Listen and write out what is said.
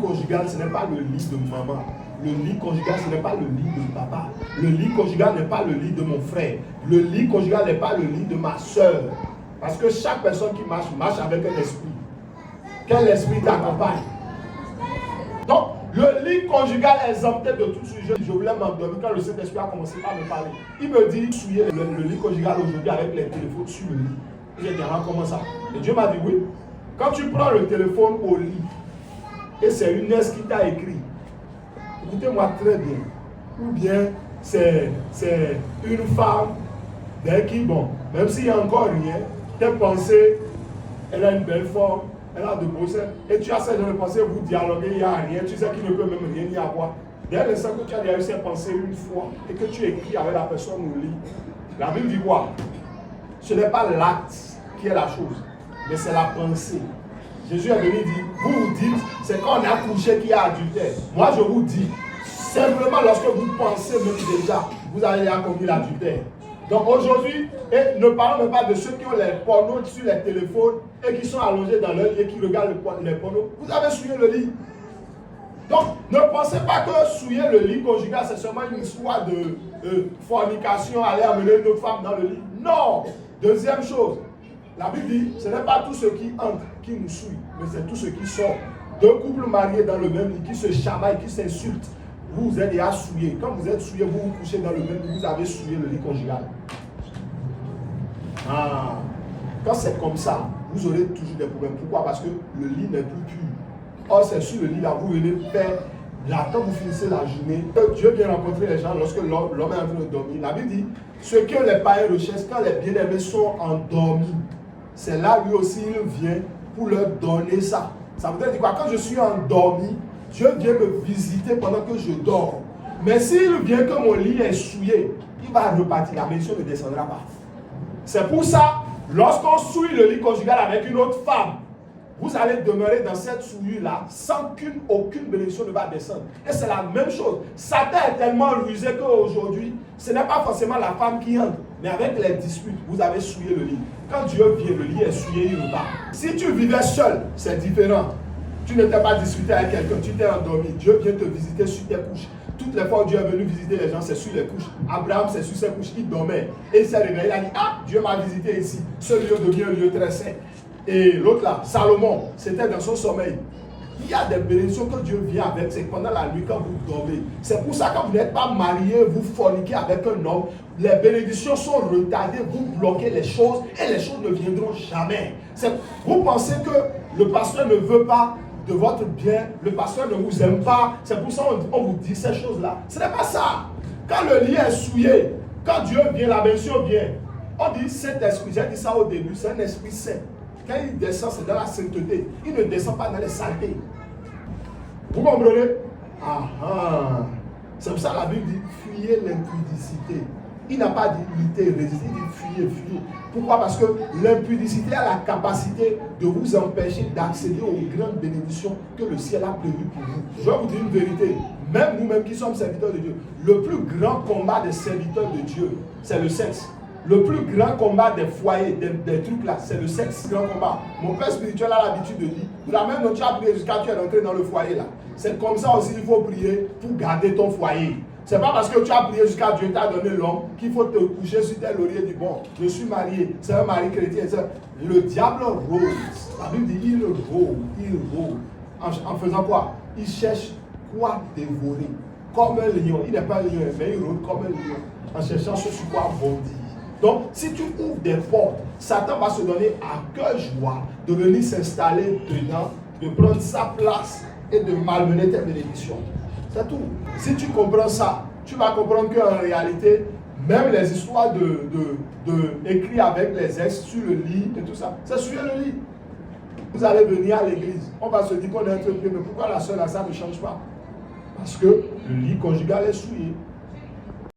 conjugal, ce n'est pas le lit de maman. Le lit conjugal, ce n'est pas le lit de papa. Le lit conjugal n'est pas le lit de mon frère. Le lit conjugal n'est pas le lit de ma soeur. Parce que chaque personne qui marche, marche avec un esprit. Quel esprit t'accompagne? Donc, le lit conjugal est exempté de tout sujet. Je voulais m'endormir quand le Saint-Esprit a commencé à me parler. Il me dit, souillez le lit conjugal aujourd'hui avec les téléphones sur le lit. J'ai dit, comment ça? Et Dieu m'a dit, oui. Quand tu prends le téléphone au lit, et c'est une nurse qui t'a écrit, écoutez-moi très bien. Ou bien, c'est une femme qui, bon, même s'il n'y a encore rien, tes pensées, elle a une belle forme, elle a de beaux seins, et tu as ces de pensées, vous dialoguez, il n'y a rien, tu sais qu'il ne peut même rien y avoir. Dès l'instant que tu as déjà eu ces pensées une fois, et que tu écris avec la personne au lit, la Bible dit quoi? Ce n'est pas l'acte qui est la chose, mais c'est la pensée. Jésus est venu dire, vous dites, c'est quand on a couché qu'il y a adultère. Moi je vous dis, simplement lorsque vous pensez même déjà, vous avez déjà commis l'adultère. Donc aujourd'hui, et ne parlons même pas de ceux qui ont les pornos sur les téléphones et qui sont allongés dans leur lit et qui regardent les pornos. Vous avez souillé le lit. Donc ne pensez pas que souiller le lit conjugal, c'est seulement une histoire de fornication, aller amener une autre femme dans le lit. Non. Deuxième chose, la Bible dit, ce n'est pas tout ce qui entre qui nous souille, mais c'est tout ce qui sort. Deux couples mariés dans le même lit, qui se chamaillent, qui s'insultent, vous êtes déjà souillés. Quand vous êtes souillés, vous vous couchez dans le même lit, vous avez souillé le lit conjugal. Ah. Quand c'est comme ça, vous aurez toujours des problèmes. Pourquoi? Parce que le lit n'est plus pur. Or, c'est sur le lit là, vous venez faire, là, quand vous finissez la journée, Dieu vient rencontrer les gens lorsque l'homme est en train de dormir. La Bible dit, ce que les païens recherchent, quand les bien-aimés sont endormis, c'est là lui aussi il vient pour leur donner ça. Ça veut dire quoi? Quand je suis endormi, Dieu vient me visiter pendant que je dors. Mais s'il vient que mon lit est souillé, il va repartir. La bénédiction ne descendra pas. C'est pour ça, lorsqu'on souille le lit conjugal avec une autre femme, vous allez demeurer dans cette souillure-là sans qu'aucune bénédiction ne va descendre. Et c'est la même chose. Satan est tellement rusé qu'aujourd'hui, ce n'est pas forcément la femme qui entre, mais avec les disputes, vous avez souillé le lit. Quand Dieu vient, le lit est souillé, il repart. Si tu vivais seul, c'est différent. Tu ne t'es pas disputé avec quelqu'un, tu t'es endormi. Dieu vient te visiter sur tes couches. Toutes les fois où Dieu est venu visiter les gens, c'est sur les couches. Abraham, c'est sur ses couches, il dormait. Et il s'est réveillé, il a dit, ah, Dieu m'a visité ici. Ce lieu devient un lieu très saint. Et l'autre là, Salomon, c'était dans son sommeil. Il y a des bénédictions que Dieu vient avec, c'est pendant la nuit quand vous dormez. C'est pour ça que quand vous n'êtes pas marié, vous forniquez avec un homme, les bénédictions sont retardées, vous bloquez les choses et les choses ne viendront jamais. Vous pensez que le pasteur ne veut pas de votre bien, le pasteur ne vous aime pas, c'est pour ça qu'on vous dit ces choses-là. Ce n'est pas ça. Quand le lit est souillé, quand Dieu vient, la bénédiction vient, on dit cet esprit, j'ai dit ça au début, c'est un esprit saint. Quand il descend, c'est dans la sainteté. Il ne descend pas dans les saletés. Vous comprenez? C'est pour ça que la Bible dit fuyez l'impudicité. Il n'a pas dit lutter, résister, il dit fuyez, fuyez. Pourquoi? Parce que l'impudicité a la capacité de vous empêcher d'accéder aux grandes bénédictions que le ciel a prévues pour vous. Je vais vous dire une vérité. Même nous-mêmes qui sommes serviteurs de Dieu, le plus grand combat des serviteurs de Dieu, c'est le sexe. Le plus grand combat des foyers, des trucs là, c'est le sexe. Grand combat. Mon père spirituel a l'habitude de dire, de la même note, tu as prié jusqu'à tu es rentré dans le foyer là. C'est comme ça aussi qu'il faut prier pour garder ton foyer. C'est pas parce que tu as prié jusqu'à Dieu t'a donné l'homme qu'il faut te coucher sur tes lauriers et dire, bon, je suis marié, c'est un mari chrétien. Le diable rôde. La Bible dit, il rôde. En faisant quoi? Il cherche quoi dévorer. Comme un lion. Il n'est pas un lion, mais il rôde comme un lion. En cherchant ce sur quoi bondir. Donc, si tu ouvres des portes, Satan va se donner à cœur joie de venir s'installer dedans, de prendre sa place et de malmener tes bénédictions. C'est tout. Si tu comprends ça, tu vas comprendre qu'en réalité, même les histoires écrits avec les ex sur le lit et tout ça, c'est sur le lit. Vous allez venir à l'église, on va se dire qu'on est entrepris, mais pourquoi la soeur là, ça ne change pas? Parce que le lit conjugal est souillé.